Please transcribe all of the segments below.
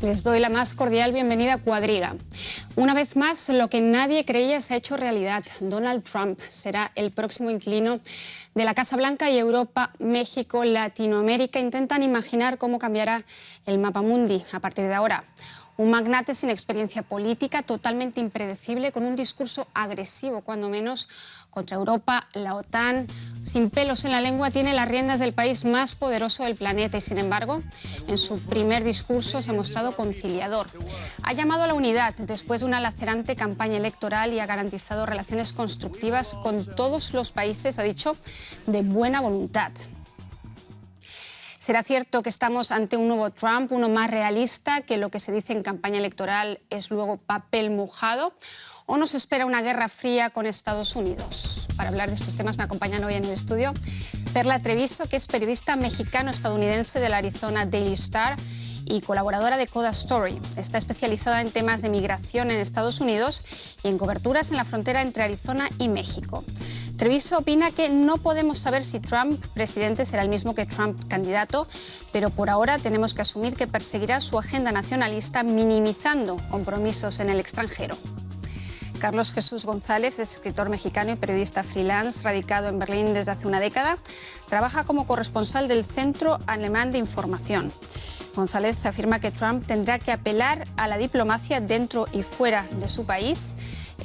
Les doy la más cordial bienvenida a Cuadriga. Una vez más, lo que nadie creía se ha hecho realidad. Donald Trump será el próximo inquilino de la Casa Blanca y Europa, México, Latinoamérica intentan imaginar cómo cambiará el mapa mundi a partir de ahora. Un magnate sin experiencia política, totalmente impredecible, con un discurso agresivo, cuando menos, contra Europa, la OTAN, sin pelos en la lengua, tiene las riendas del país más poderoso del planeta y, sin embargo, en su primer discurso se ha mostrado conciliador. Ha llamado a la unidad después de una lacerante campaña electoral y ha garantizado relaciones constructivas con todos los países, ha dicho, de buena voluntad. ¿Será cierto que estamos ante un nuevo Trump, uno más realista, que lo que se dice en campaña electoral es luego papel mojado? ¿O nos espera una guerra fría con Estados Unidos? Para hablar de estos temas me acompañan hoy en el estudio Perla Treviso, que es periodista mexicano-estadounidense del Arizona Daily Star y colaboradora de Coda Story. Está especializada en temas de migración en Estados Unidos y en coberturas en la frontera entre Arizona y México. Treviso opina que no podemos saber si Trump presidente será el mismo que Trump candidato, pero por ahora tenemos que asumir que perseguirá su agenda nacionalista minimizando compromisos en el extranjero. Carlos Jesús González es escritor mexicano y periodista freelance, radicado en Berlín desde hace una década. Trabaja como corresponsal del Centro Alemán de Información. González afirma que Trump tendrá que apelar a la diplomacia dentro y fuera de su país.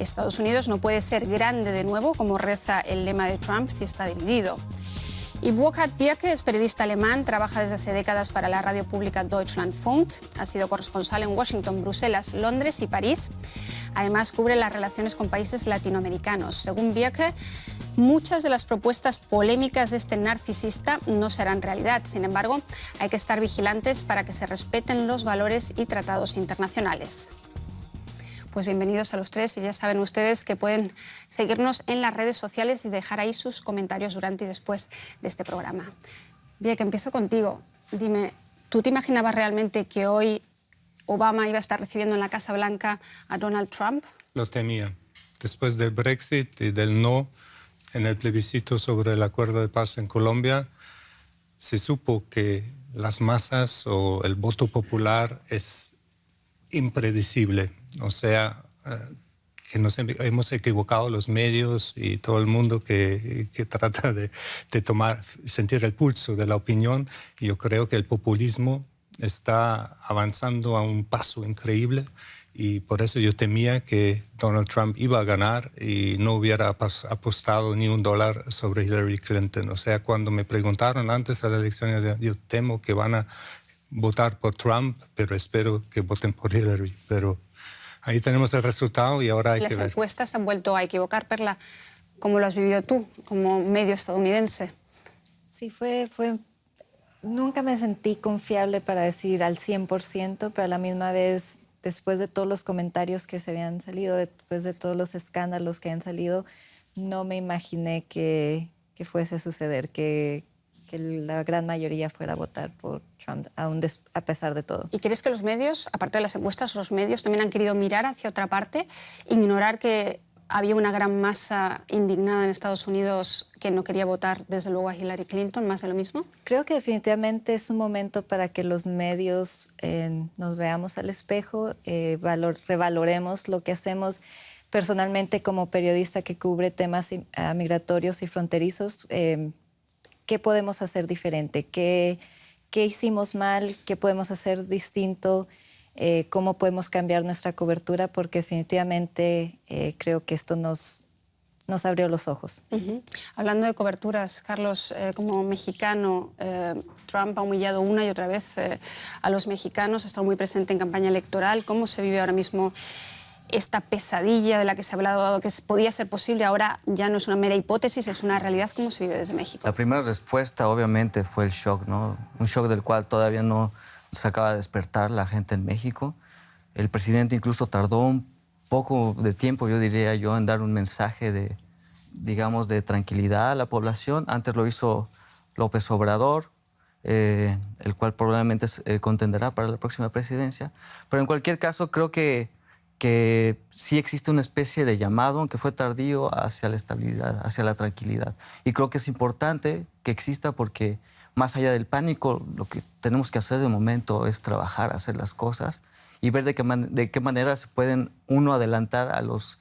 Estados Unidos no puede ser grande de nuevo, como reza el lema de Trump, si está dividido. Y Burkhard Bierke es periodista alemán, trabaja desde hace décadas para la radio pública Deutschlandfunk, ha sido corresponsal en Washington, Bruselas, Londres y París. Además, cubre las relaciones con países latinoamericanos. Según Bierke, muchas de las propuestas polémicas de este narcisista no serán realidad. Sin embargo, hay que estar vigilantes para que se respeten los valores y tratados internacionales. Pues bienvenidos a los tres y ya saben ustedes que pueden seguirnos en las redes sociales y dejar ahí sus comentarios durante y después de este programa. Bien, que empiezo contigo. Dime, ¿tú te imaginabas realmente que hoy Obama iba a estar recibiendo en la Casa Blanca a Donald Trump? Lo temía. Después del Brexit y del no en el plebiscito sobre el acuerdo de paz en Colombia, se supo que las masas o el voto popular es impredecible. O sea, que nos hemos equivocado los medios y todo el mundo que trata de sentir el pulso de la opinión. Y yo creo que el populismo está avanzando a un paso increíble y por eso yo temía que Donald Trump iba a ganar y no hubiera apostado ni $1 sobre Hillary Clinton. O sea, cuando me preguntaron antes de las elecciones, yo temo que van a votar por Trump, pero espero que voten por Hillary. Pero ahí tenemos el resultado y ahora hay que ver. Las encuestas se han vuelto a equivocar, Perla. ¿Cómo lo has vivido tú como medio estadounidense? Sí, nunca me sentí confiable para decir al 100%, pero a la misma vez, después de todos los comentarios que se habían salido, después de todos los escándalos que han salido, no me imaginé que fuese a suceder, que la gran mayoría fuera a votar por Trump, a pesar de todo. ¿Y crees que los medios, aparte de las encuestas, los medios también han querido mirar hacia otra parte, ignorar que había una gran masa indignada en Estados Unidos que no quería votar, desde luego, a Hillary Clinton, más de lo mismo? Creo que definitivamente es un momento para que los medios nos veamos al espejo, revaloremos lo que hacemos. Personalmente, como periodista que cubre temas migratorios y fronterizos, ¿qué podemos hacer diferente? ¿Qué hicimos mal? ¿Qué podemos hacer distinto? ¿Cómo podemos cambiar nuestra cobertura? Porque definitivamente creo que esto nos abrió los ojos. Hablando de coberturas, Carlos, como mexicano, Trump ha humillado una y otra vez a los mexicanos, ha estado muy presente en campaña electoral. ¿Cómo se vive ahora mismo esta pesadilla de la que se ha hablado, que podía ser posible, ahora ya no es una mera hipótesis, es una realidad? ¿Cómo se vive desde México? La primera respuesta, obviamente, fue el shock, ¿no? Un shock del cual todavía no se acaba de despertar la gente en México. El presidente incluso tardó un poco de tiempo, yo diría yo, en dar un mensaje de, digamos, de tranquilidad a la población. Antes lo hizo López Obrador, el cual probablemente contenderá para la próxima presidencia. Pero en cualquier caso, creo que sí existe una especie de llamado, aunque fue tardío, hacia la estabilidad, hacia la tranquilidad. Y creo que es importante que exista porque más allá del pánico, lo que tenemos que hacer de momento es trabajar, hacer las cosas y ver de qué manera se pueden adelantar a los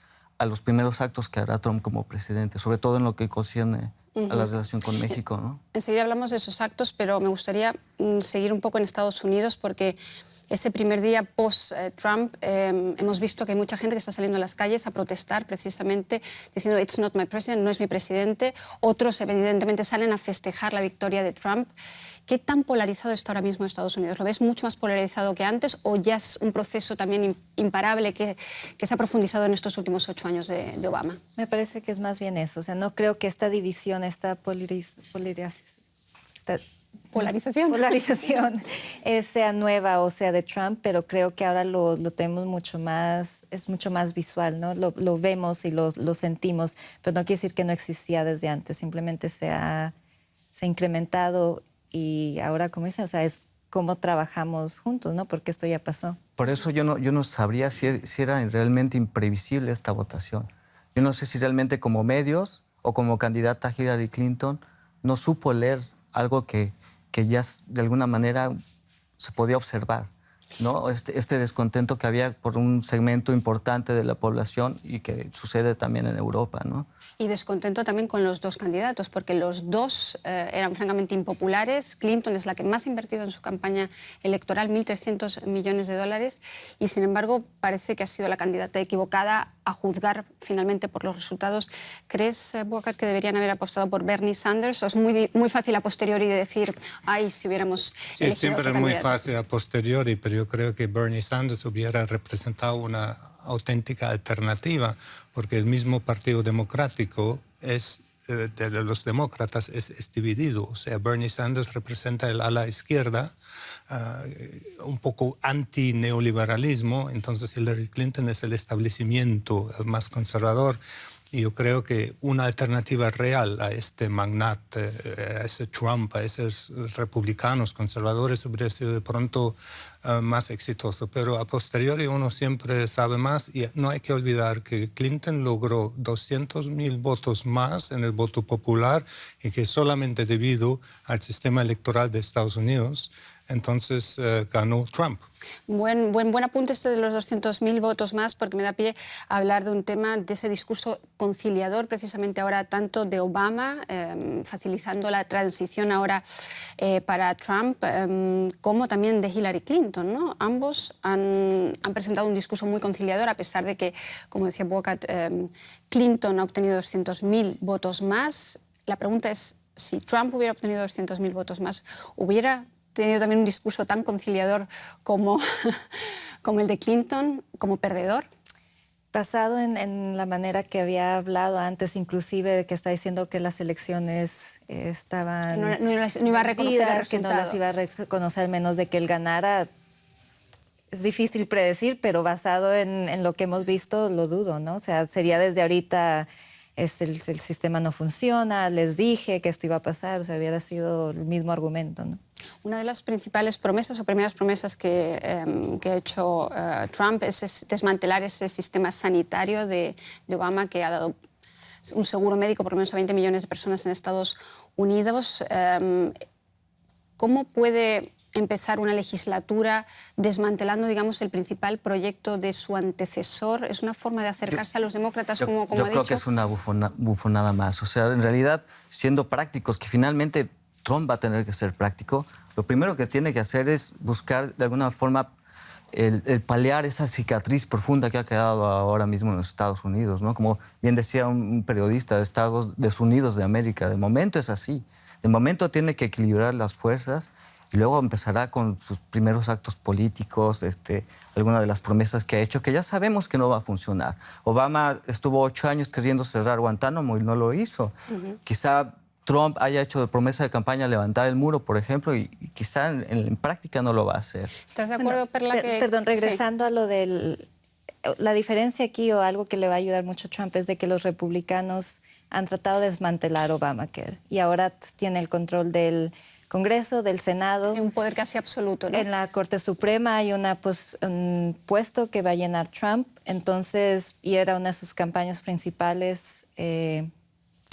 primeros actos que hará Trump como presidente, sobre todo en lo que concierne a la relación con México, ¿no? Enseguida hablamos de esos actos, pero me gustaría seguir un poco en Estados Unidos porque ese primer día post-Trump hemos visto que hay mucha gente que está saliendo a las calles a protestar precisamente diciendo "It's not my president", no es mi presidente. Otros evidentemente salen a festejar la victoria de Trump. ¿Qué tan polarizado está ahora mismo Estados Unidos? ¿Lo ves mucho más polarizado que antes o ya es un proceso también imparable que se ha profundizado en estos últimos 8 años de Obama? Me parece que es más bien eso. O sea, no creo que esta división, esta polarización sea nueva o sea de Trump, pero creo que ahora lo tenemos mucho más, es mucho más visual, ¿no? Lo vemos y lo sentimos, pero no quiere decir que no existía desde antes, simplemente se ha incrementado y ahora, como dicen, o sea, es cómo trabajamos juntos, ¿no? Porque esto ya pasó. Por eso yo no sabría si era realmente imprevisible esta votación. Yo no sé si realmente como medios o como candidata Hillary Clinton no supo leer algo que ya de alguna manera se podía observar, ¿no? Este descontento que había por un segmento importante de la población y que sucede también en Europa, ¿no? Y descontento también con los dos candidatos, porque los dos eran francamente impopulares. Clinton es la que más ha invertido en su campaña electoral, 1.300 millones de dólares, y sin embargo parece que ha sido la candidata equivocada a juzgar finalmente por los resultados. ¿Crees, Boubacar, que deberían haber apostado por Bernie Sanders? ¿O es muy fácil a posteriori decir, ay, si hubiéramos elegido Sí, siempre otro es muy candidato? fácil a posteriori, pero yo creo que Bernie Sanders hubiera representado una auténtica alternativa, porque el mismo Partido Democrático de los demócratas es dividido. O sea, Bernie Sanders representa el ala izquierda, un poco anti-neoliberalismo, entonces Hillary Clinton es el establecimiento más conservador. Y yo creo que una alternativa real a este magnate, a ese Trump, a esos republicanos conservadores, hubiera sido de pronto más exitoso. Pero a posteriori uno siempre sabe más y no hay que olvidar que Clinton logró 200.000 votos más en el voto popular y que solamente debido al sistema electoral de Estados Unidos, entonces ganó Trump. Buen apunte este de los 200.000 votos más, porque me da pie a hablar de un tema, de ese discurso conciliador, precisamente ahora tanto de Obama, facilitando la transición ahora para Trump, como también de Hillary Clinton, ¿no? Ambos han presentado un discurso muy conciliador, a pesar de que, como decía Boubacar, Clinton ha obtenido 200.000 votos más. La pregunta es, si Trump hubiera obtenido 200.000 votos más, ¿hubiera tenido también un discurso tan conciliador como el de Clinton, como perdedor? Basado en la manera que había hablado antes, inclusive de que está diciendo que las elecciones estaban no iba a reconocer el resultado. Que no las iba a reconocer, menos de que él ganara. Es difícil predecir, pero basado en lo que hemos visto, lo dudo, ¿no? O sea, sería desde ahorita, el sistema no funciona, les dije que esto iba a pasar, o sea, hubiera sido el mismo argumento, ¿no? Una de las principales promesas o primeras promesas que ha hecho Trump es desmantelar ese sistema sanitario de Obama, que ha dado un seguro médico por lo menos a 20 millones de personas en Estados Unidos. ¿Cómo puede empezar una legislatura desmantelando, digamos, el principal proyecto de su antecesor? ¿Es una forma de acercarse a los demócratas, como ha dicho? Yo creo que es una bufonada más. O sea, en realidad, siendo prácticos, que finalmente Trump va a tener que ser práctico, lo primero que tiene que hacer es buscar de alguna forma el paliar esa cicatriz profunda que ha quedado ahora mismo en los Estados Unidos, ¿no? Como bien decía un periodista de Estados Unidos de América, de momento es así. De momento tiene que equilibrar las fuerzas y luego empezará con sus primeros actos políticos, alguna de las promesas que ha hecho, que ya sabemos que no va a funcionar. Obama estuvo 8 años queriendo cerrar Guantánamo y no lo hizo. Quizá Trump haya hecho de promesa de campaña levantar el muro, por ejemplo, y quizá en práctica no lo va a hacer. ¿Estás de acuerdo, Perla? Perdón, regresando a lo del... La diferencia aquí, o algo que le va a ayudar mucho a Trump, es de que los republicanos han tratado de desmantelar Obamacare y ahora tiene el control del Congreso, del Senado. Un poder casi absoluto, ¿no? En la Corte Suprema hay un puesto que va a llenar Trump, entonces, y era una de sus campañas principales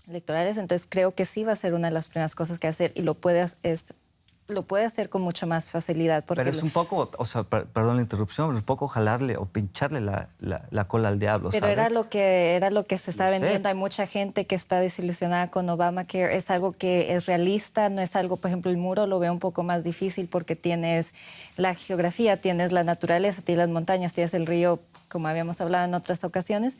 electorales, entonces creo que sí va a ser una de las primeras cosas que hacer y lo puede lo puede hacer con mucha más facilidad. Porque pero es un poco, o sea, perdón la interrupción, pero es un poco jalarle o pincharle la cola al diablo, pero ¿sabes? era lo que se está vendiendo. Hay mucha gente que está desilusionada con Obamacare. Es algo que es realista, no es algo, por ejemplo, el muro lo veo un poco más difícil porque tienes la geografía, tienes la naturaleza, tienes las montañas, tienes el río, como habíamos hablado en otras ocasiones,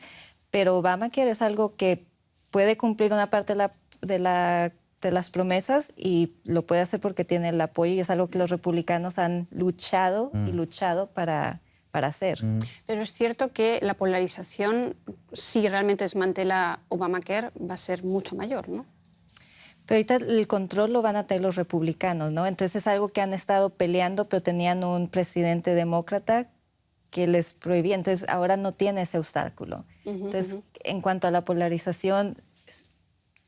pero Obamacare es algo que puede cumplir una parte de las promesas y lo puede hacer porque tiene el apoyo y es algo que los republicanos han luchado y luchado para hacer. Pero es cierto que la polarización, si realmente desmantela Obamacare, va a ser mucho mayor, ¿no? Pero ahorita el control lo van a tener los republicanos, ¿no? Entonces es algo que han estado peleando, pero tenían un presidente demócrata que les prohibía. Entonces ahora no tiene ese obstáculo. Entonces, en cuanto a la polarización,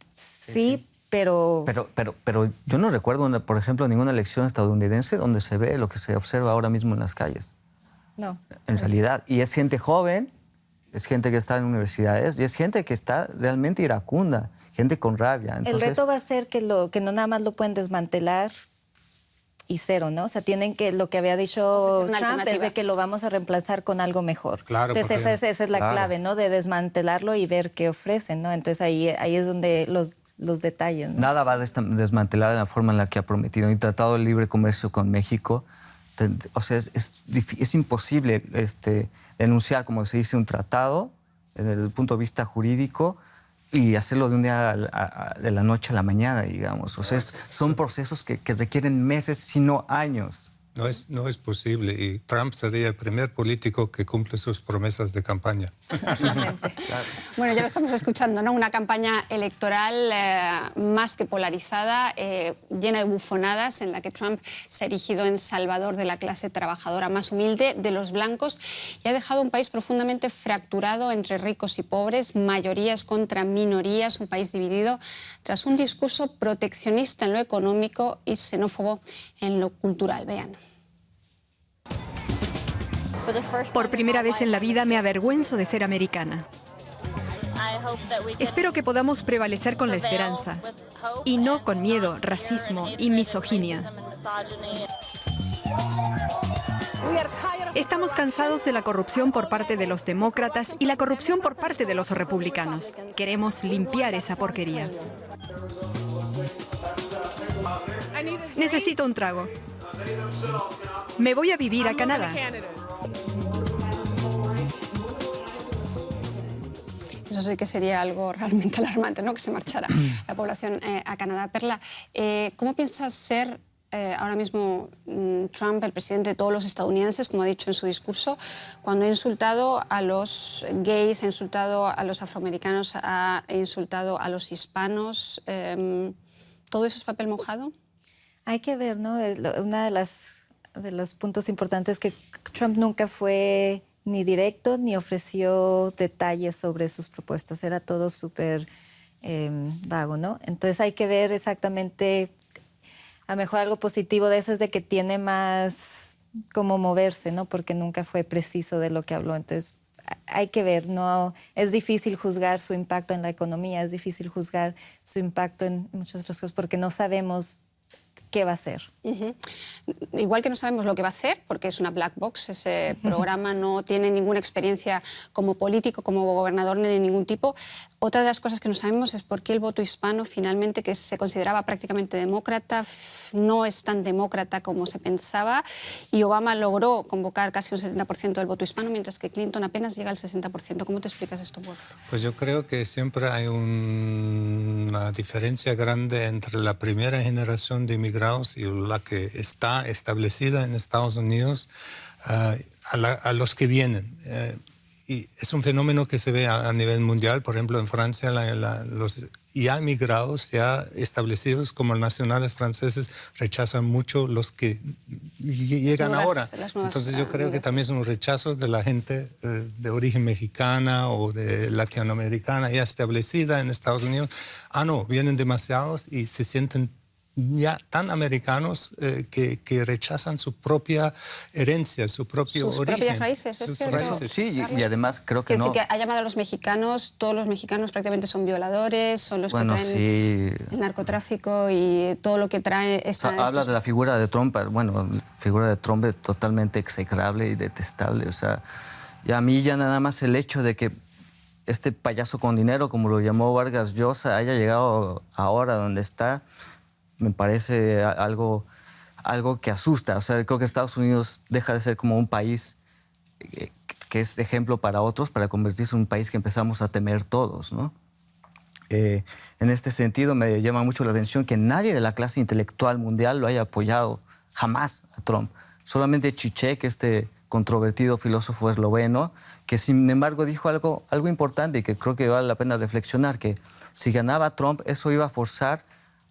sí. Pero yo no recuerdo, por ejemplo, ninguna elección estadounidense donde se ve lo que se observa ahora mismo en las calles. No. En realidad. Y es gente joven, es gente que está en universidades y es gente que está realmente iracunda, gente con rabia. Entonces, el reto va a ser que no nada más lo pueden desmantelar y cero, ¿no? O sea, tienen que, lo que había dicho Trump es de que lo vamos a reemplazar con algo mejor. Claro, entonces esa es la clave, ¿no? De desmantelarlo y ver qué ofrecen, ¿no? Entonces ahí es donde los detalles, ¿no? Nada va a desmantelar de la forma en la que ha prometido. Y Tratado de Libre Comercio con México, o sea, es imposible denunciar, como se dice, un tratado desde el punto de vista jurídico y hacerlo de un día de la noche a la mañana, digamos. O sea, son procesos que requieren meses, si no años. No es posible y Trump sería el primer político que cumple sus promesas de campaña. Claro. Bueno, ya lo estamos escuchando, ¿no? Una campaña electoral más que polarizada, llena de bufonadas, en la que Trump se ha erigido en salvador de la clase trabajadora más humilde, de los blancos, y ha dejado un país profundamente fracturado entre ricos y pobres, mayorías contra minorías, un país dividido tras un discurso proteccionista en lo económico y xenófobo en lo cultural. Vean. Por primera vez en la vida me avergüenzo de ser americana. Espero que podamos prevalecer con la esperanza y no con miedo, racismo y misoginia. Estamos cansados de la corrupción por parte de los demócratas y la corrupción por parte de los republicanos. Queremos limpiar esa porquería. Necesito un trago. Me voy a vivir a Canadá. Eso sí que sería algo realmente alarmante, ¿no? Que se marchara la población a Canadá. Perla, ¿cómo piensas ser ahora mismo Trump, el presidente de todos los estadounidenses, como ha dicho en su discurso, cuando ha insultado a los gays, ha insultado a los afroamericanos, ha insultado a los hispanos? ¿Todo eso es papel mojado? Hay que ver, ¿no? Uno de los puntos importantes es que Trump nunca fue ni directo ni ofreció detalles sobre sus propuestas. Era todo súper vago, ¿no? Entonces hay que ver exactamente, a lo mejor algo positivo de eso es de que tiene más cómo moverse, ¿no? Porque nunca fue preciso de lo que habló. Entonces hay que ver, ¿no? Es difícil juzgar su impacto en la economía, es difícil juzgar su impacto en muchas otras cosas porque no sabemos qué va a hacer. Igual que no sabemos lo que va a hacer, porque es una black box, ese programa no tiene ninguna experiencia como político, como gobernador ni de ningún tipo. Otra de las cosas que no sabemos es por qué el voto hispano finalmente, que se consideraba prácticamente demócrata, no es tan demócrata como se pensaba, y Obama logró convocar casi un 70% del voto hispano, mientras que Clinton apenas llega al 60%. ¿Cómo te explicas esto, Bob? Pues yo creo que siempre hay una diferencia grande entre la primera generación de inmigrantes y la que está establecida en Estados Unidos a los que vienen. Y es un fenómeno que se ve a nivel mundial. Por ejemplo, en Francia, los ya emigrados, ya establecidos como nacionales franceses, rechazan mucho los que llegan ahora. Entonces yo creo que también es un rechazo de la gente de origen mexicana o de latinoamericana ya establecida en Estados Unidos. No, vienen demasiados y se sienten ya tan americanos que rechazan su propia herencia, su propio sus origen. Propias raíces, es sus cierto. raíces. Sí, y además creo que Quiere no. decir que ha llamado a los mexicanos, todos los mexicanos prácticamente son violadores, son los Bueno, que traen sí. el narcotráfico y todo lo que trae Hablas de la figura de Trump, bueno, la figura de Trump es totalmente execrable y detestable. O sea, y a mí ya nada más el hecho de que este payaso con dinero, como lo llamó Vargas Llosa, haya llegado ahora donde está, me parece algo que asusta. O sea, creo que Estados Unidos deja de ser como un país que es ejemplo para otros, para convertirse en un país que empezamos a temer todos, ¿no? En este sentido, me llama mucho la atención que nadie de la clase intelectual mundial lo haya apoyado jamás a Trump. Solamente Zizek, este controvertido filósofo esloveno, que sin embargo dijo algo importante y que creo que vale la pena reflexionar, que si ganaba Trump, eso iba a forzar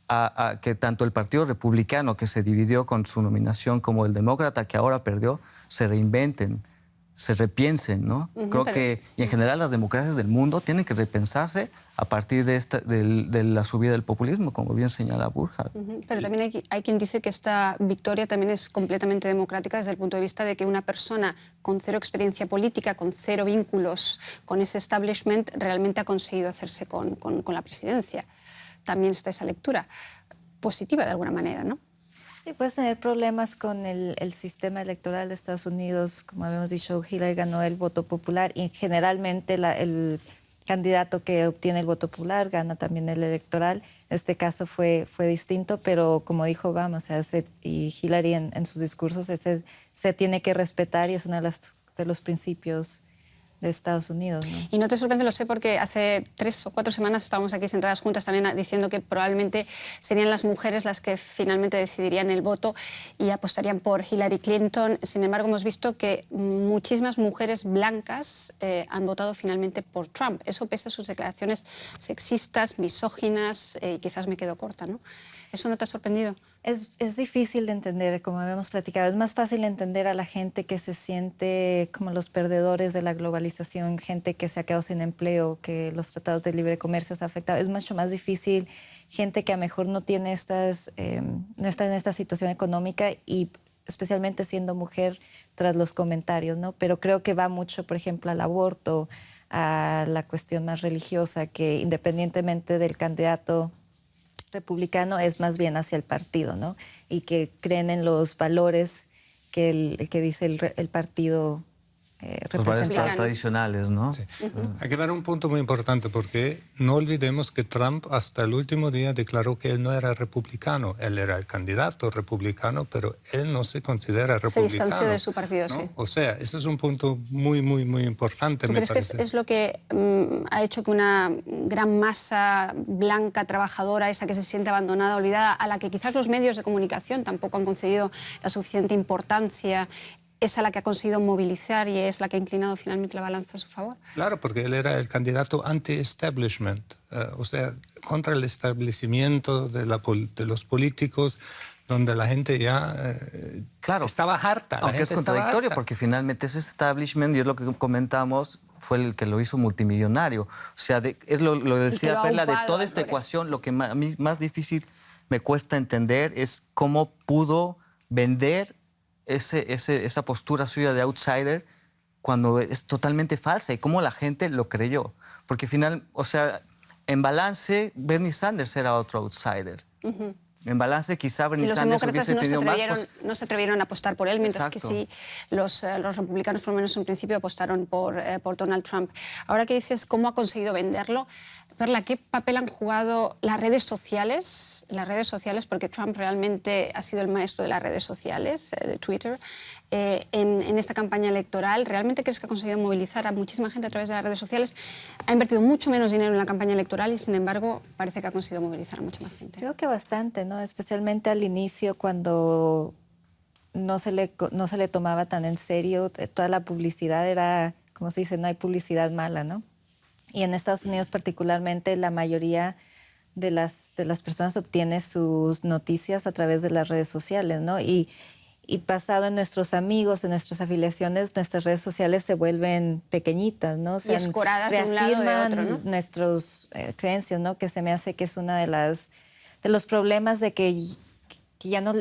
a que tanto el Partido Republicano, que se dividió con su nominación, como el Demócrata, que ahora perdió, se reinventen, se repiensen, ¿no? Creo que, y en general las democracias del mundo tienen que repensarse a partir de la subida del populismo, como bien señala Burkhardt. Pero también hay quien dice que esta victoria también es completamente democrática desde el punto de vista de que una persona con cero experiencia política, con cero vínculos con ese establishment, realmente ha conseguido hacerse con la presidencia. También está esa lectura positiva de alguna manera, ¿no? Sí, puedes tener problemas con el sistema electoral de Estados Unidos. Como habíamos dicho, Hillary ganó el voto popular y generalmente el candidato que obtiene el voto popular gana también el electoral. Este caso fue distinto, pero como dijo Obama, o sea, y Hillary en sus discursos, se tiene que respetar y es uno de los principios de Estados Unidos, ¿no? Y no te sorprende, lo sé, porque hace 3 o 4 semanas estábamos aquí sentadas juntas también diciendo que probablemente serían las mujeres las que finalmente decidirían el voto y apostarían por Hillary Clinton. Sin embargo, hemos visto que muchísimas mujeres blancas han votado finalmente por Trump. Eso pese a sus declaraciones sexistas, misóginas, y quizás me quedo corta, ¿no? ¿Eso no te ha sorprendido? Es difícil de entender, como habíamos platicado. Es más fácil entender a la gente que se siente como los perdedores de la globalización, gente que se ha quedado sin empleo, que los tratados de libre comercio se han afectado. Es mucho más difícil gente que a lo mejor no tiene no está en esta situación económica y especialmente siendo mujer tras los comentarios, ¿no? Pero creo que va mucho, por ejemplo, al aborto, a la cuestión más religiosa, que independientemente del candidato republicano es más bien hacia el partido, ¿no? Y que creen en los valores que dice el partido Los valores representa. tradicionales, ¿no? Sí. Hay que dar un punto muy importante porque no olvidemos que Trump hasta el último día declaró que él no era republicano. Él era el candidato republicano, pero él no se considera republicano. Se distanció de su partido, ¿no? sí. O sea, eso es un punto muy, muy, muy importante. ¿Tú crees que es lo que ha hecho que una gran masa blanca, trabajadora, esa que se siente abandonada, olvidada, a la que quizás los medios de comunicación tampoco han concedido la suficiente importancia, es a la que ha conseguido movilizar y es la que ha inclinado finalmente la balanza a su favor? Claro, porque él era el candidato anti-establishment, o sea, contra el establecimiento de los políticos, donde la gente ya Claro, estaba harta. Aunque es contradictorio, porque finalmente ese establishment, y es lo que comentamos, fue el que lo hizo multimillonario. O sea, es lo decía Perla, de toda esta ecuación, lo que a mí más difícil me cuesta entender es cómo pudo vender esa postura suya de outsider cuando es totalmente falsa y cómo la gente lo creyó. Porque o sea, en balance, Bernie Sanders era otro outsider. En balance, quizá Bernie Sanders hubiese tenido más... no se atrevieron a apostar por él, mientras Exacto. que sí los republicanos, por lo menos en principio, apostaron por Donald Trump. Ahora que dices cómo ha conseguido venderlo, Perla, ¿qué papel han jugado las redes sociales? Las redes sociales, porque Trump realmente ha sido el maestro de las redes sociales, de Twitter, en esta campaña electoral. ¿Realmente crees que ha conseguido movilizar a muchísima gente a través de las redes sociales? Ha invertido mucho menos dinero en la campaña electoral y, sin embargo, parece que ha conseguido movilizar a mucha más gente. Creo que bastante, ¿no? Especialmente al inicio, cuando no se le tomaba tan en serio. Toda la publicidad era, como se dice, no hay publicidad mala, ¿no? Y en Estados Unidos particularmente la mayoría de las personas obtiene sus noticias a través de las redes sociales, ¿no? Y basado en nuestros amigos, en nuestras afiliaciones, nuestras redes sociales se vuelven pequeñitas, ¿no? O sea, y escoradas de un lado o de otro, ¿no? Nuestras creencias, ¿no? Que se me hace que es una de las los problemas de que ya no,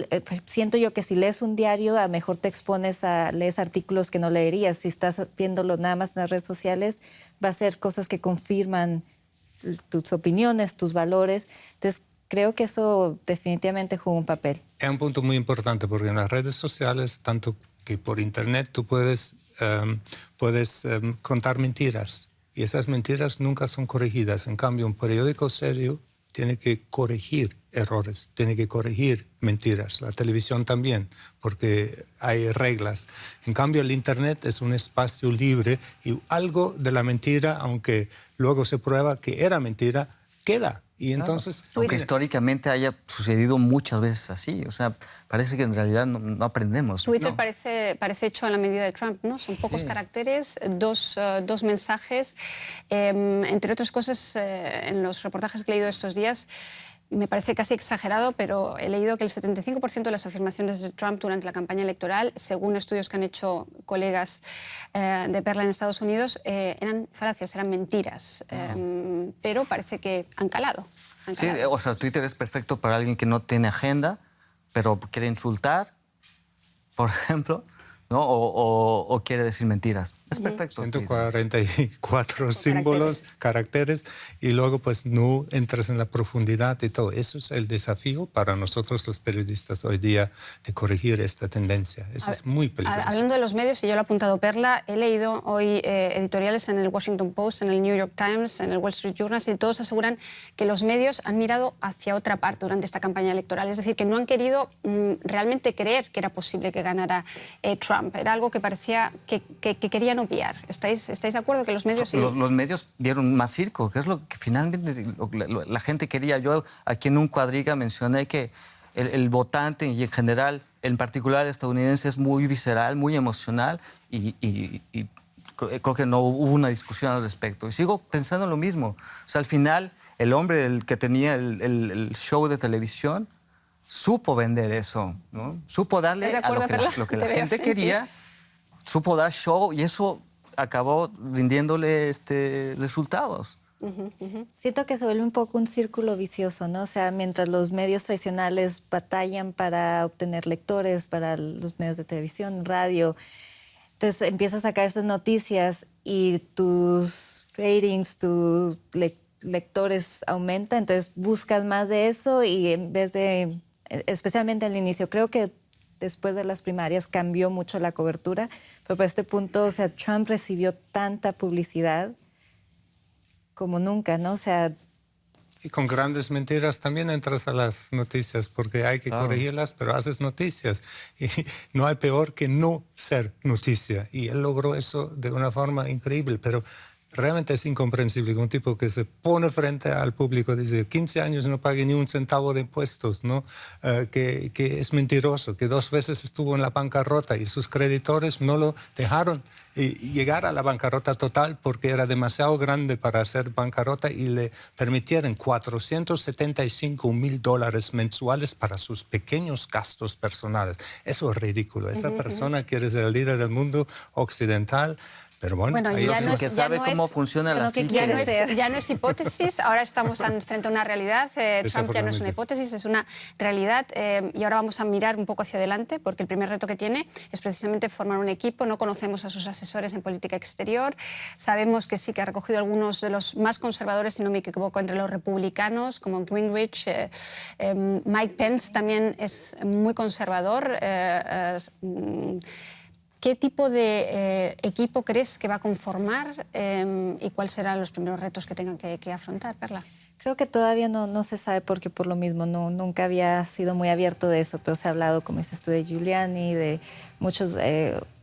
siento yo que si lees un diario, a lo mejor te expones lees artículos que no leerías. Si estás viéndolo nada más en las redes sociales, va a ser cosas que confirman tus opiniones, tus valores. Entonces, creo que eso definitivamente juega un papel. Es un punto muy importante porque en las redes sociales, tanto que por internet, tú puedes contar mentiras y esas mentiras nunca son corregidas. En cambio, un periódico serio tiene que corregir errores, tiene que corregir mentiras. La televisión también, porque hay reglas. En cambio, el internet es un espacio libre y algo de la mentira, aunque luego se prueba que era mentira, queda. Y entonces, aunque históricamente haya sucedido muchas veces así, o sea, parece que en realidad no aprendemos. Twitter parece hecho a la medida de Trump, ¿no? Son pocos caracteres, dos mensajes. Entre otras cosas, en los reportajes que he leído estos días, me parece casi exagerado, pero he leído que el 75% de las afirmaciones de Trump durante la campaña electoral, según estudios que han hecho colegas de Perla en Estados Unidos, eran falacias, eran mentiras. Pero parece que han calado. Sí, o sea, Twitter es perfecto para alguien que no tiene agenda, pero quiere insultar, por ejemplo, ¿no? O quiere decir mentiras. Es perfecto. 144 símbolos, caracteres, y luego pues no entras en la profundidad y todo. Eso es el desafío para nosotros los periodistas hoy día de corregir esta tendencia. Eso es muy peligroso. Hablando de los medios, y yo lo he apuntado Perla, he leído hoy editoriales en el Washington Post, en el New York Times, en el Wall Street Journal, y todos aseguran que los medios han mirado hacia otra parte durante esta campaña electoral. Es decir, que no han querido realmente creer que era posible que ganara Trump. Era algo que parecía que querían obviar. ¿Estáis de acuerdo que los medios... Los medios dieron más circo, que es lo que finalmente la gente quería. Yo aquí en un cuadriga mencioné que el votante y en general, en particular el estadounidense, es muy visceral, muy emocional y creo que no hubo una discusión al respecto. Y sigo pensando lo mismo. O sea, al final, el hombre el que tenía el show de televisión supo vender eso, ¿no? Supo darle a lo que la gente quería, supo dar show y eso acabó rindiéndole resultados. Siento que se vuelve un poco un círculo vicioso, ¿no? O sea, mientras los medios tradicionales batallan para obtener lectores, para los medios de televisión, radio, entonces empiezas a sacar estas noticias y tus ratings, tus lectores aumentan, entonces buscas más de eso y en vez de, especialmente al inicio, creo que después de las primarias cambió mucho la cobertura, pero para este punto, o sea, Trump recibió tanta publicidad como nunca, ¿no? O sea... Y con grandes mentiras también entras a las noticias, porque hay que corregirlas, pero haces noticias. Y no hay peor que no ser noticia. Y él logró eso de una forma increíble, pero... Realmente es incomprensible que un tipo que se pone frente al público dice 15 años no pague ni un centavo de impuestos, ¿no? Que es mentiroso, que 2 veces estuvo en la bancarrota y sus creditores no lo dejaron llegar a la bancarrota total porque era demasiado grande para hacer bancarrota y le permitieron $475,000 mensuales para sus pequeños gastos personales. Eso es ridículo. Esa persona quiere ser el líder del mundo occidental. Pero bueno, que sabe cómo funciona la psique. Ya no es hipótesis, ahora estamos frente a una realidad. Trump ya no es una hipótesis, es una realidad. Y ahora vamos a mirar un poco hacia adelante, porque el primer reto que tiene es precisamente formar un equipo. No conocemos a sus asesores en política exterior. Sabemos que sí que ha recogido algunos de los más conservadores, si no me equivoco, entre los republicanos, como Gingrich. Mike Pence también es muy conservador. ¿Qué tipo de equipo crees que va a conformar y cuáles serán los primeros retos que tengan que afrontar, Perla? Creo que todavía no se sabe porque por lo mismo nunca había sido muy abierto de eso, pero se ha hablado, como dices tú, de Giuliani, de muchos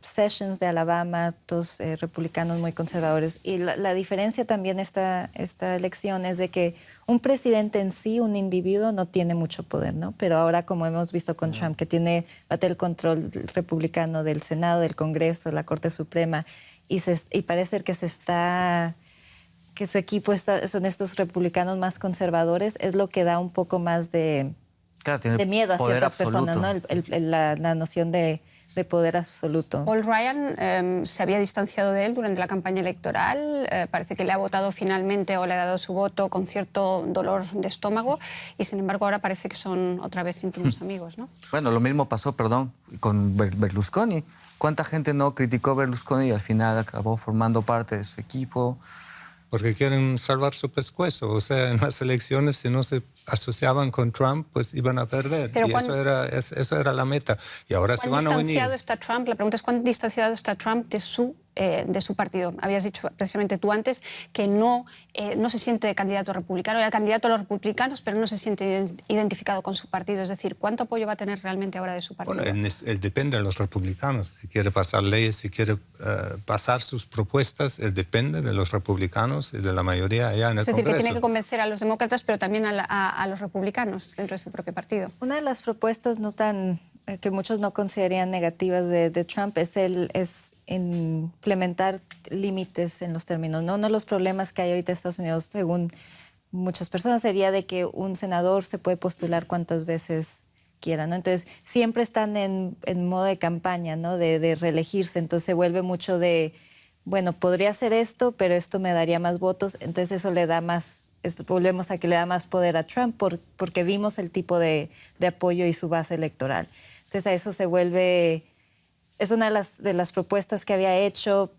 Sessions de Alabama, todos republicanos muy conservadores. Y la diferencia también esta elección es de que un presidente en sí, un individuo, no tiene mucho poder, ¿no? Pero ahora, como hemos visto con Trump, que va a tener el control republicano del Senado, del Congreso, de la Corte Suprema, y parece que que su equipo son estos republicanos más conservadores, es lo que da un poco más de miedo a ciertas personas, ¿no? La noción de poder absoluto. Paul Ryan se había distanciado de él durante la campaña electoral. Parece que le ha votado finalmente o le ha dado su voto con cierto dolor de estómago y, sin embargo, ahora parece que son otra vez íntimos amigos, ¿no? Bueno, lo mismo pasó, con Berlusconi. ¿Cuánta gente no criticó a Berlusconi y al final acabó formando parte de su equipo? Porque quieren salvar su pescuezo. O sea, en las elecciones, si no se asociaban con Trump, pues iban a perder. Pero y eso era la meta. Y ahora se van a unir. ¿Cuán distanciado está Trump? La pregunta es ¿cuán distanciado está Trump de su partido? Habías dicho precisamente tú antes que no se siente candidato republicano. Era candidato a los republicanos, pero no se siente identificado con su partido. Es decir, ¿cuánto apoyo va a tener realmente ahora de su partido? Bueno, él depende de los republicanos. Si quiere pasar leyes, si quiere pasar sus propuestas, él depende de los republicanos y de la mayoría allá en el Congreso. Es decir, que tiene que convencer a los demócratas, pero también a los republicanos dentro de su propio partido. Una de las propuestas que muchos no considerarían negativas de Trump es implementar límites en los términos. ¿No? Uno de los problemas que hay ahorita en Estados Unidos, según muchas personas, sería de que un senador se puede postular cuantas veces quiera, ¿no? Entonces, siempre están en modo de campaña, ¿no? De reelegirse. Entonces, se vuelve mucho de, bueno, podría hacer esto, pero esto me daría más votos. Entonces, eso le da más... volvemos a que le da más poder a Trump porque vimos el tipo de apoyo y su base electoral. Entonces a eso se vuelve... Es una de las propuestas que había hecho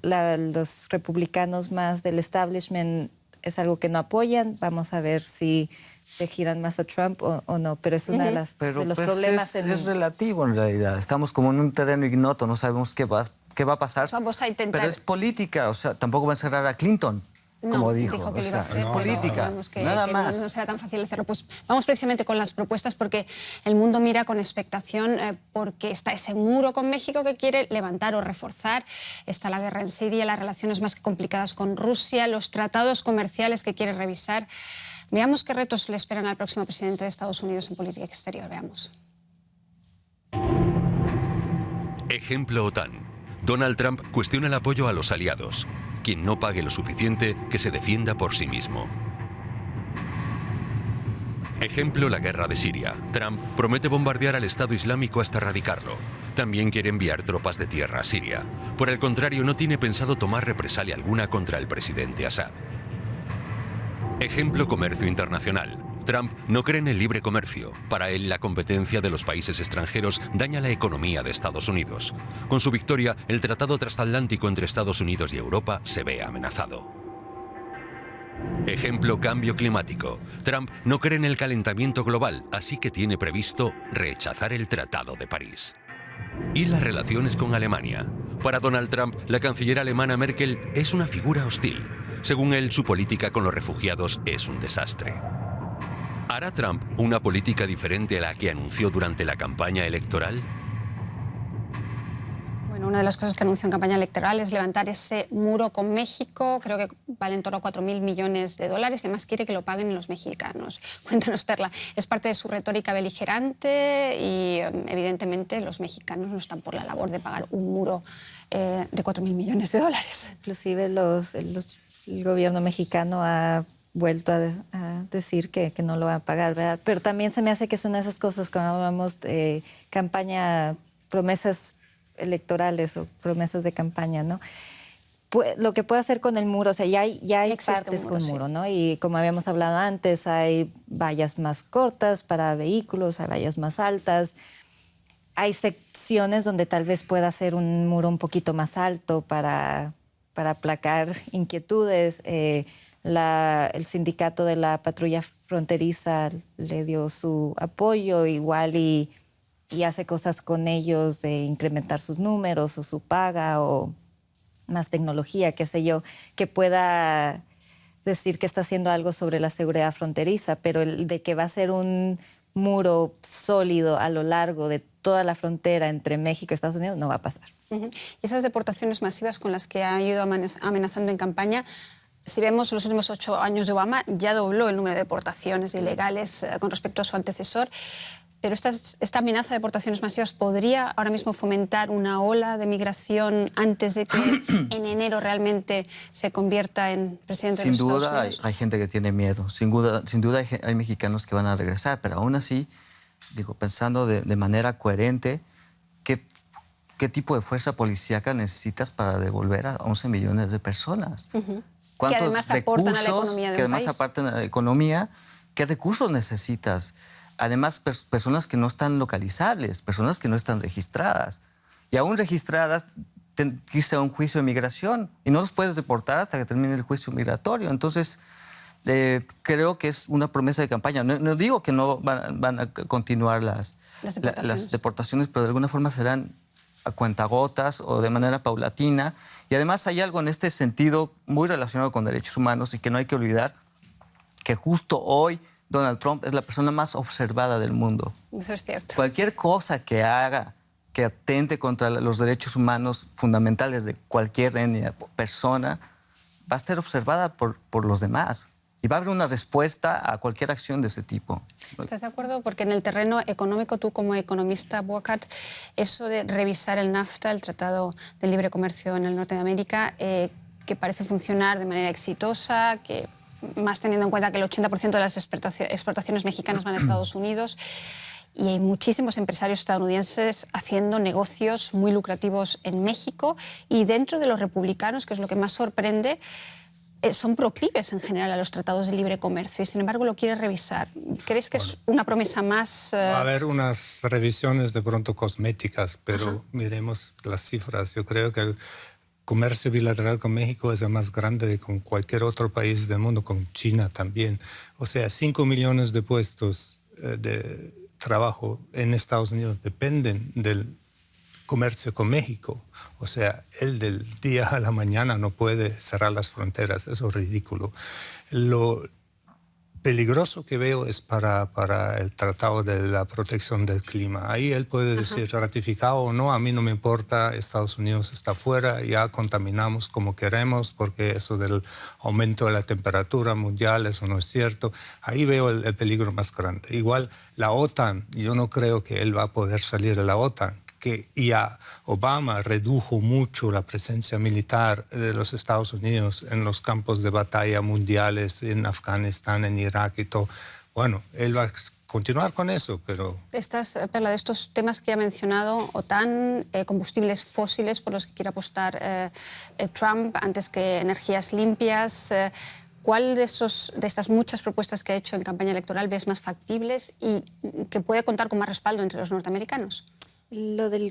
los republicanos más del establishment. Es algo que no apoyan. Vamos a ver si se giran más a Trump o no. Pero es una de los problemas. Es relativo en realidad. Estamos como en un terreno ignoto. No sabemos qué va a pasar. Vamos a intentar... Pero es política. O sea, tampoco va a encerrar a Clinton. Como dijo que lo iba a hacer. Es política, nada más. No será tan fácil hacerlo. Pues vamos precisamente con las propuestas porque el mundo mira con expectación porque está ese muro con México que quiere levantar o reforzar. Está la guerra en Siria, las relaciones más que complicadas con Rusia, los tratados comerciales que quiere revisar. Veamos qué retos le esperan al próximo presidente de Estados Unidos en política exterior. Veamos. Ejemplo OTAN. Donald Trump cuestiona el apoyo a los aliados. Quien no pague lo suficiente, que se defienda por sí mismo. Ejemplo, la guerra de Siria. Trump promete bombardear al Estado Islámico hasta erradicarlo. También quiere enviar tropas de tierra a Siria. Por el contrario, no tiene pensado tomar represalia alguna contra el presidente Assad. Ejemplo, comercio internacional. Trump no cree en el libre comercio. Para él, la competencia de los países extranjeros daña la economía de Estados Unidos. Con su victoria, el tratado transatlántico entre Estados Unidos y Europa se ve amenazado. Ejemplo, cambio climático. Trump no cree en el calentamiento global, así que tiene previsto rechazar el Tratado de París. Y las relaciones con Alemania. Para Donald Trump, la canciller alemana Merkel es una figura hostil. Según él, su política con los refugiados es un desastre. ¿Hará Trump una política diferente a la que anunció durante la campaña electoral? Bueno, una de las cosas que anunció en campaña electoral es levantar ese muro con México. Creo que vale en torno a $4.000 millones y además quiere que lo paguen los mexicanos. Cuéntanos, Perla, es parte de su retórica beligerante y evidentemente los mexicanos no están por la labor de pagar un muro de $4.000 millones. Inclusive el gobierno mexicano ha vuelto a decir que no lo va a pagar, ¿verdad? Pero también se me hace que es una de esas cosas cuando hablamos de campaña, promesas electorales o promesas de campaña, ¿no? Lo que puede hacer con el muro, o sea, ya hay partes con muro, ¿no? Y como habíamos hablado antes, hay vallas más cortas para vehículos, hay vallas más altas. Hay secciones donde tal vez pueda ser un muro un poquito más alto para aplacar inquietudes. El sindicato de la patrulla fronteriza le dio su apoyo igual y hace cosas con ellos de incrementar sus números o su paga o más tecnología, qué sé yo, que pueda decir que está haciendo algo sobre la seguridad fronteriza, pero el de que va a ser un muro sólido a lo largo de toda la frontera entre México y Estados Unidos no va a pasar. Y esas deportaciones masivas con las que ha ido amenazando en campaña, si vemos los últimos 8 años de Obama, ya dobló el número de deportaciones ilegales con respecto a su antecesor. Pero esta amenaza de deportaciones masivas podría ahora mismo fomentar una ola de migración antes de que en enero realmente se convierta en presidente de los Estados Unidos. Sin duda hay gente que tiene miedo. Sin duda hay mexicanos que van a regresar, pero aún así, digo, pensando de manera coherente, ¿qué ¿qué tipo de fuerza policíaca necesitas para devolver a 11 millones de personas? Que además aportan a la economía de un país. Aportan a la economía. ¿Qué recursos necesitas? Además, personas que no están localizables, personas que no están registradas. Y aún registradas, tienen que irse a un juicio de migración y no los puedes deportar hasta que termine el juicio migratorio. Entonces, creo que es una promesa de campaña. No digo que no van a continuar las deportaciones, pero de alguna forma serán a cuentagotas o de manera paulatina. Y además hay algo en este sentido muy relacionado con derechos humanos y que no hay que olvidar, que justo hoy Donald Trump es la persona más observada del mundo. Eso es cierto. Cualquier cosa que haga que atente contra los derechos humanos fundamentales de cualquier persona va a ser observada por los demás. Y va a haber una respuesta a cualquier acción de ese tipo. ¿Estás de acuerdo? Porque en el terreno económico, tú como economista, Burkhard, eso de revisar el NAFTA, el Tratado de Libre Comercio en el Norte de América, que parece funcionar de manera exitosa, que más teniendo en cuenta que el 80% de las exportaciones mexicanas van a Estados Unidos, y hay muchísimos empresarios estadounidenses haciendo negocios muy lucrativos en México, y dentro de los republicanos, que es lo que más sorprende, son proclives en general a los tratados de libre comercio y sin embargo lo quiere revisar. ¿Crees que es una promesa más...? Va a haber unas revisiones de pronto cosméticas, pero miremos las cifras. Yo creo que el comercio bilateral con México es el más grande de con cualquier otro país del mundo, con China también. O sea, 5 millones de puestos de trabajo en Estados Unidos dependen del comercio con México. O sea, él del día a la mañana no puede cerrar las fronteras. Eso es ridículo. Lo peligroso que veo es para el Tratado de la Protección del Clima. Ahí él puede decir ratificado o no, a mí no me importa, Estados Unidos está fuera, ya contaminamos como queremos, porque eso del aumento de la temperatura mundial, eso no es cierto. Ahí veo el peligro más grande. Igual la OTAN, yo no creo que él va a poder salir de la OTAN. Que ya Obama redujo mucho la presencia militar de los Estados Unidos en los campos de batalla mundiales, en Afganistán, en Irak y todo. Bueno, él va a continuar con eso, pero... Perla, de estos temas que ha mencionado, OTAN, combustibles fósiles por los que quiere apostar Trump, antes que energías limpias... ¿Cuál de estas muchas propuestas que ha hecho en campaña electoral ves más factibles y que puede contar con más respaldo entre los norteamericanos? Lo del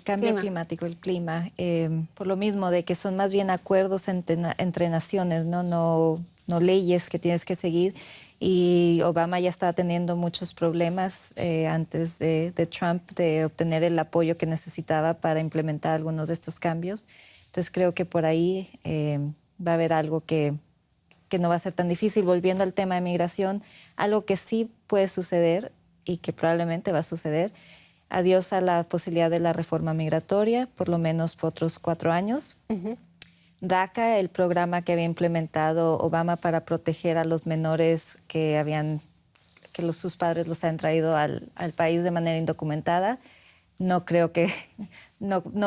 cambio climático, el clima, por lo mismo de que son más bien acuerdos entre naciones, no leyes que tienes que seguir. Y Obama ya estaba teniendo muchos problemas antes de Trump de obtener el apoyo que necesitaba para implementar algunos de estos cambios. Entonces creo que por ahí va a haber algo que no va a ser tan difícil. Volviendo al tema de migración, algo que sí puede suceder y que probablemente va a suceder. Adiós a la posibilidad de la reforma migratoria, por lo menos por otros 4 años. DACA, el programa que había implementado Obama para proteger a los menores que sus padres los han traído al país de manera indocumentada. No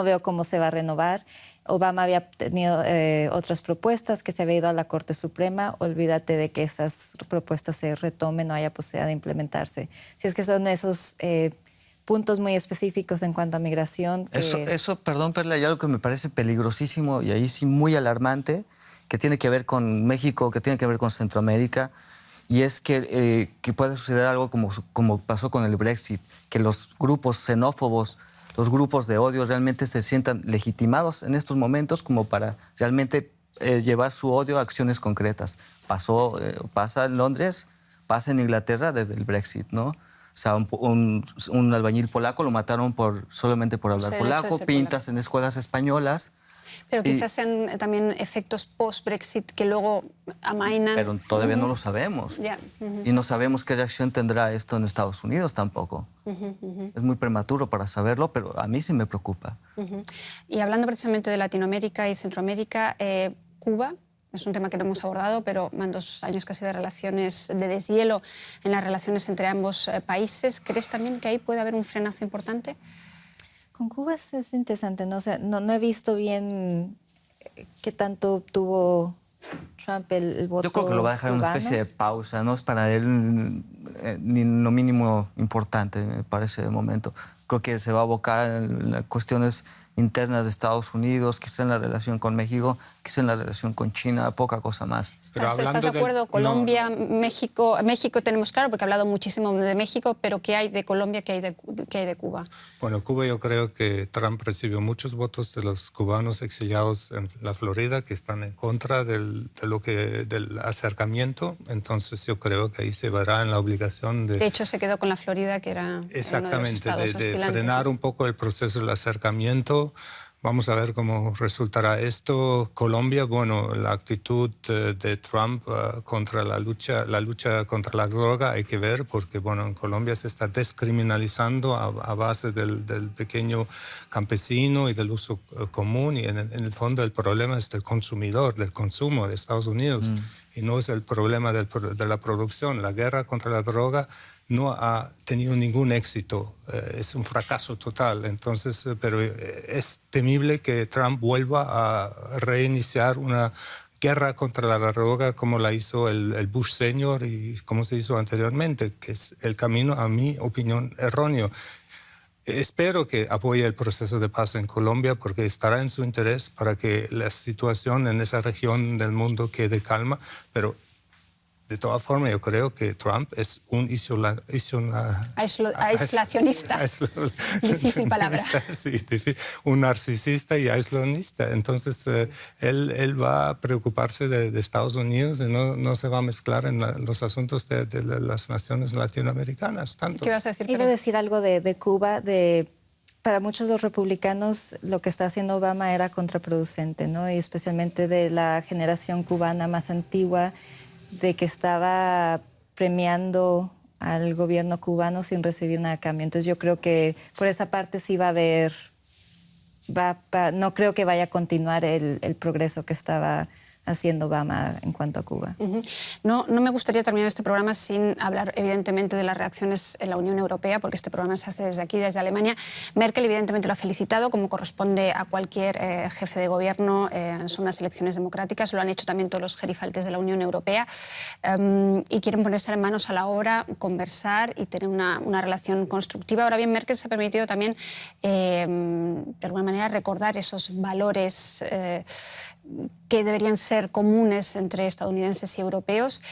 veo cómo se va a renovar. Obama había tenido otras propuestas que se había ido a la Corte Suprema. Olvídate de que esas propuestas se retomen, no haya posibilidad de implementarse. Si es que son esos... puntos muy específicos en cuanto a migración. Eso, perdón, Perla, hay algo que me parece peligrosísimo y ahí sí muy alarmante, que tiene que ver con México, que tiene que ver con Centroamérica, y es que puede suceder algo como pasó con el Brexit, que los grupos xenófobos, los grupos de odio realmente se sientan legitimados en estos momentos como para realmente llevar su odio a acciones concretas. Pasa en Londres, pasa en Inglaterra desde el Brexit, ¿no? O sea, un albañil polaco lo mataron solamente por hablar polaco, pintas en escuelas españolas. Pero quizás sean también efectos post-Brexit que luego amainan. Pero todavía no lo sabemos. Y no sabemos qué reacción tendrá esto en Estados Unidos tampoco. Es muy prematuro para saberlo, pero a mí sí me preocupa. Y hablando precisamente de Latinoamérica y Centroamérica, Cuba... Es un tema que no hemos abordado, pero van 2 años casi de relaciones, de deshielo en las relaciones entre ambos países. ¿Crees también que ahí puede haber un frenazo importante? Con Cuba es interesante, ¿no? O sea, no he visto bien qué tanto tuvo Trump el voto. Yo creo que lo va a dejar en una especie de pausa, no es para él ni lo mínimo importante, me parece, de momento. Creo que se va a abocar en las cuestiones internas de Estados Unidos, quizá en la relación con México, quizá en la relación con China, poca cosa más. ¿Estás de acuerdo? Colombia, México tenemos claro, porque ha hablado muchísimo de México, pero ¿qué hay de Colombia, qué hay de Cuba? Bueno, Cuba, yo creo que Trump recibió muchos votos de los cubanos exiliados en la Florida que están en contra del acercamiento. Entonces yo creo que ahí se verá en la obligación de... De hecho, se quedó con la Florida, que era exactamente, uno de los estados de frenar un poco el proceso del acercamiento. Vamos a ver cómo resultará esto. Colombia, bueno, la actitud de Trump contra la lucha contra la droga hay que ver, porque bueno, en Colombia se está descriminalizando a base del pequeño campesino y del uso común, y en el fondo el problema es del consumidor, del consumo de Estados Unidos, y no es el problema de la producción. La guerra contra la droga no ha tenido ningún éxito, es un fracaso total. Entonces, pero es temible que Trump vuelva a reiniciar una guerra contra la droga como la hizo el Bush Senior y como se hizo anteriormente, que es el camino, a mi opinión, erróneo. Espero que apoye el proceso de paz en Colombia, porque estará en su interés para que la situación en esa región del mundo quede calma, pero de todas formas, yo creo que Trump es un aislacionista. Difícil palabra. Sí, un narcisista y aislacionista. Entonces, él va a preocuparse de Estados Unidos y no se va a mezclar en los asuntos de las naciones latinoamericanas. Tanto. ¿Qué vas a decir? Iba a decir algo de Cuba, para muchos de los republicanos lo que está haciendo Obama era contraproducente, ¿no? Y especialmente de la generación cubana más antigua, de que estaba premiando al gobierno cubano sin recibir nada a cambio. Entonces yo creo que por esa parte sí va a haber, no creo que vaya a continuar el progreso que estaba haciendo Obama en cuanto a Cuba. No me gustaría terminar este programa sin hablar, evidentemente, de las reacciones en la Unión Europea, porque este programa se hace desde aquí, desde Alemania. Merkel, evidentemente, lo ha felicitado, como corresponde a cualquier jefe de gobierno. Son unas elecciones democráticas, lo han hecho también todos los gerifaltes de la Unión Europea, y quieren ponerse manos a la obra, conversar y tener una relación constructiva. Ahora bien, Merkel se ha permitido también, de alguna manera, recordar esos valores que deberían ser comunes entre estadounidenses y europeos,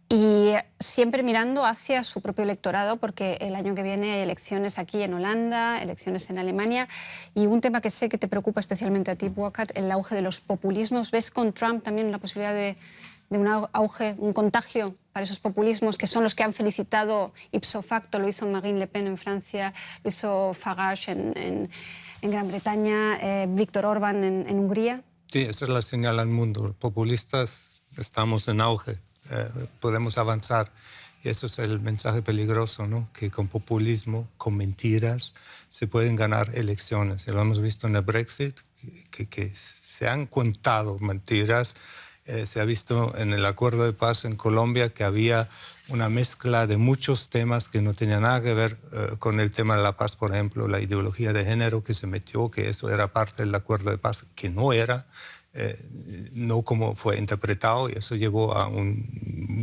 y siempre mirando hacia su propio electorado, porque el año que viene hay elecciones aquí en Holanda, elecciones en Alemania, y un tema que sé que te preocupa especialmente a ti, Buakat, el auge de los populismos. ¿Ves con Trump también la posibilidad de un auge, un contagio para esos populismos, que son los que han felicitado ipso facto? Lo hizo Marine Le Pen en Francia, lo hizo Farage en Gran Bretaña, Viktor Orbán en Hungría. Sí, esa es la señal al mundo. Los populistas estamos en auge, podemos avanzar. Y eso es el mensaje peligroso, ¿no? Que con populismo, con mentiras, se pueden ganar elecciones. Y lo hemos visto en el Brexit, que se han contado mentiras. Se ha visto en el acuerdo de paz en Colombia que había una mezcla de muchos temas que no tenían nada que ver con el tema de la paz. Por ejemplo, la ideología de género que se metió, que eso era parte del acuerdo de paz, que no era, no como fue interpretado, y eso llevó a un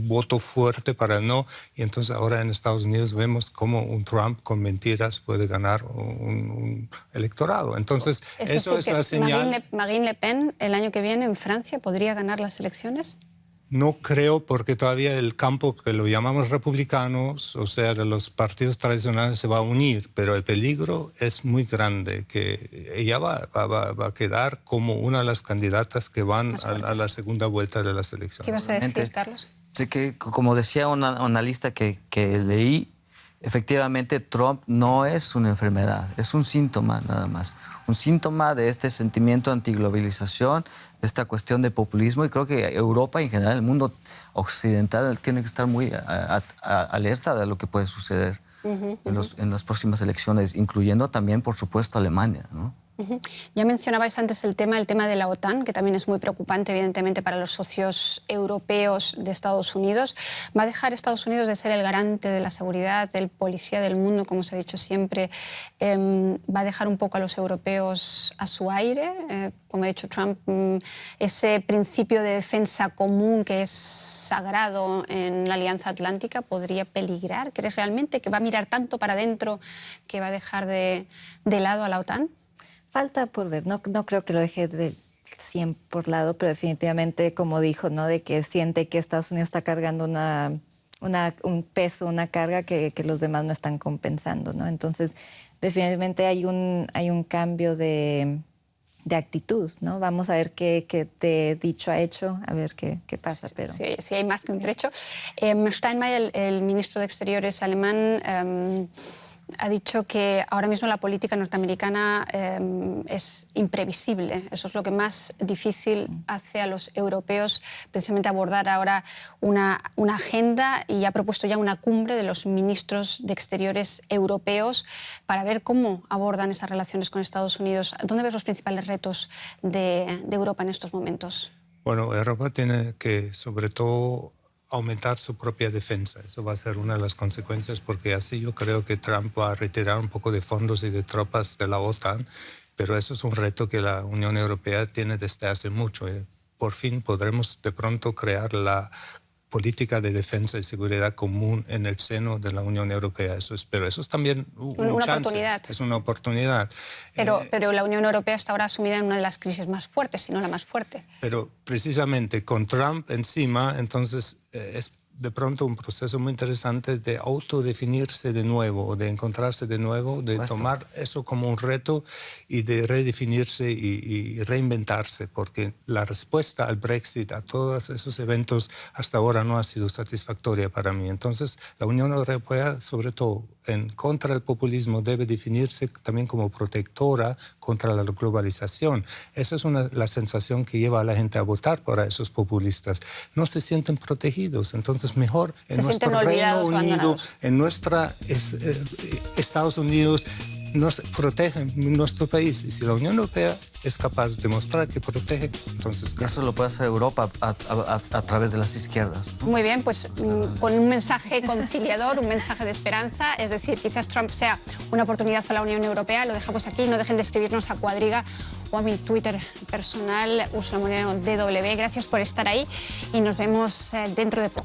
voto fuerte para el no. Y entonces ahora en Estados Unidos vemos cómo un Trump con mentiras puede ganar un electorado. Entonces eso es la señal. ¿Marine Le Pen el año que viene en Francia podría ganar las elecciones? No creo, porque todavía el campo que lo llamamos republicanos, o sea, de los partidos tradicionales, se va a unir, pero el peligro es muy grande, que ella va a quedar como una de las candidatas que van a la segunda vuelta de las elecciones. ¿Qué vas a decir, Carlos? Sí, que como decía una analista que leí, efectivamente Trump no es una enfermedad, es un síntoma nada más. Un síntoma de este sentimiento antiglobalización, de esta cuestión de populismo, y creo que Europa y en general el mundo occidental tiene que estar muy alerta de lo que puede suceder en las próximas elecciones, incluyendo también, por supuesto, Alemania, ¿no? Ya mencionabais antes el tema de la OTAN, que también es muy preocupante, evidentemente, para los socios europeos de Estados Unidos. ¿Va a dejar Estados Unidos de ser el garante de la seguridad, el policía del mundo, como se ha dicho siempre? ¿Va a dejar un poco a los europeos a su aire? Como ha dicho Trump, ese principio de defensa común que es sagrado en la Alianza Atlántica podría peligrar. ¿Crees realmente que va a mirar tanto para adentro que va a dejar de lado a la OTAN? Falta por ver, no creo que lo deje del 100 por lado, pero definitivamente, como dijo, ¿no? De que siente que Estados Unidos está cargando un peso, una carga que los demás no están compensando, ¿no? Entonces, definitivamente hay un cambio de actitud, ¿no? Vamos a ver qué de dicho a hecho, a ver qué pasa. Pero sí, hay más que un trecho. Steinmeier, el ministro de Exteriores alemán, ha dicho que ahora mismo la política norteamericana es imprevisible. Eso es lo que más difícil hace a los europeos, precisamente abordar ahora una agenda, y ha propuesto ya una cumbre de los ministros de Exteriores europeos para ver cómo abordan esas relaciones con Estados Unidos. ¿Dónde ves los principales retos de Europa en estos momentos? Bueno, Europa tiene que, sobre todo, aumentar su propia defensa. Eso va a ser una de las consecuencias, porque así yo creo que Trump va a retirar un poco de fondos y de tropas de la OTAN, pero eso es un reto que la Unión Europea tiene desde hace mucho. Por fin podremos de pronto crear la política de defensa y seguridad común en el seno de la Unión Europea. Eso espero. Eso es también una oportunidad. Es una oportunidad. Pero la Unión Europea está ahora sumida en una de las crisis más fuertes, si no la más fuerte. Pero precisamente con Trump encima, entonces es de pronto un proceso muy interesante de autodefinirse de nuevo, de encontrarse de nuevo, de tomar eso como un reto y de redefinirse y reinventarse, porque la respuesta al Brexit, a todos esos eventos, hasta ahora no ha sido satisfactoria para mí. Entonces, la Unión Europea, sobre todo en contra del populismo, debe definirse también como protectora contra la globalización. Esa es la sensación que lleva a la gente a votar por esos populistas. No se sienten protegidos, entonces mejor en nuestro Reino Unido, en nuestra Estados Unidos, nos protegen nuestro país. Y si la Unión Europea es capaz de demostrar que protege, entonces... Eso lo puede hacer Europa a través de las izquierdas, ¿no? Muy bien, pues con un mensaje conciliador, un mensaje de esperanza, es decir, quizás Trump sea una oportunidad para la Unión Europea. Lo dejamos aquí, no dejen de escribirnos a Cuadriga o a mi Twitter personal, Úrsula Moreno DW. Gracias por estar ahí y nos vemos dentro de poco.